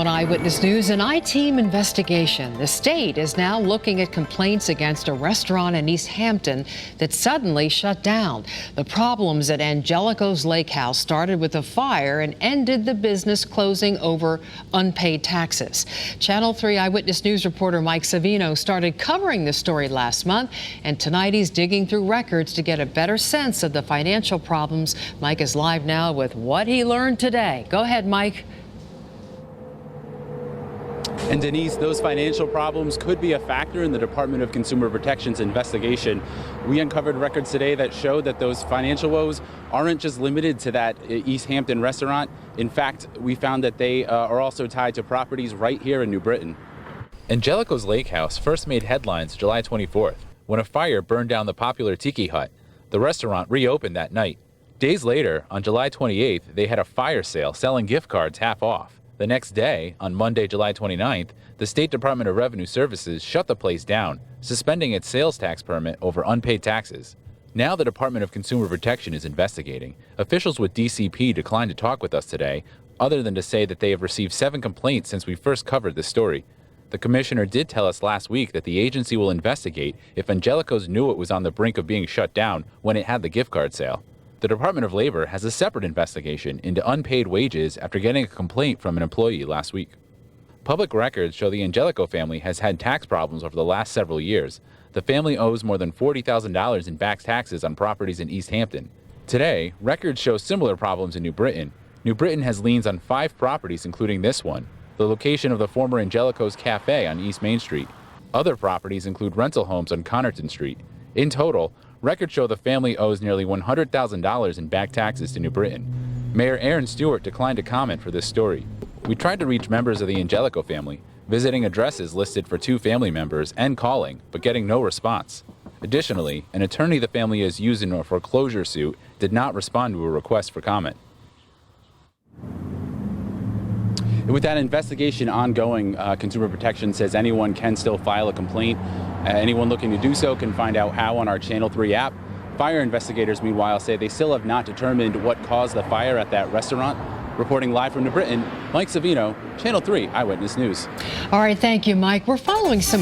On Eyewitness News, an I-team investigation. The state is now looking at complaints against a restaurant in East Hampton that suddenly shut down. The problems at Angelico's Lake House started with a fire and ended the business closing over unpaid taxes. Channel 3 Eyewitness News reporter Mike Savino started covering the story last month, and tonight he's digging through records to get a better sense of the financial problems. Mike is live now with what he learned today. Go ahead, Mike. And Denise, those financial problems could be a factor in the Department of Consumer Protection's investigation. We uncovered records today that showed that those financial woes aren't just limited to that East Hampton restaurant. In fact, we found that they are also tied to properties right here in New Britain. Angelico's Lake House first made headlines July 24th when a fire burned down the popular tiki hut. The restaurant reopened that night. Days later, on July 28th, they had a fire sale selling gift cards half off. The next day, on Monday, July 29th, the State Department of Revenue Services shut the place down, suspending its sales tax permit over unpaid taxes. Now the Department of Consumer Protection is investigating. Officials with DCP declined to talk with us today, other than to say that they have received 7 complaints since we first covered this story. The commissioner did tell us last week that the agency will investigate if Angelico's knew it was on the brink of being shut down when it had the gift card sale. The Department of Labor has a separate investigation into unpaid wages after getting a complaint from an employee last week. Public records show the Angelico family has had tax problems over the last several years. The family owes more than $40,000 in back taxes on properties in East Hampton. Today, records show similar problems in New Britain. New Britain has liens on 5 properties, including this one, the location of the former Angelico's Cafe on East Main Street. Other properties include rental homes on Connerton Street. In total, records show the family owes nearly $100,000 in back taxes to New Britain. Mayor Aaron Stewart declined to comment for this story. We tried to reach members of the Angelico family, visiting addresses listed for 2 family members and calling, but getting no response. Additionally, an attorney the family has used in a foreclosure suit did not respond to a request for comment. With that investigation ongoing, Consumer Protection says anyone can still file a complaint. Anyone looking to do so can find out how on our Channel 3 app. Fire investigators, meanwhile, say they still have not determined what caused the fire at that restaurant. Reporting live from New Britain, Mike Savino, Channel 3 Eyewitness News. All right, thank you, Mike. We're following some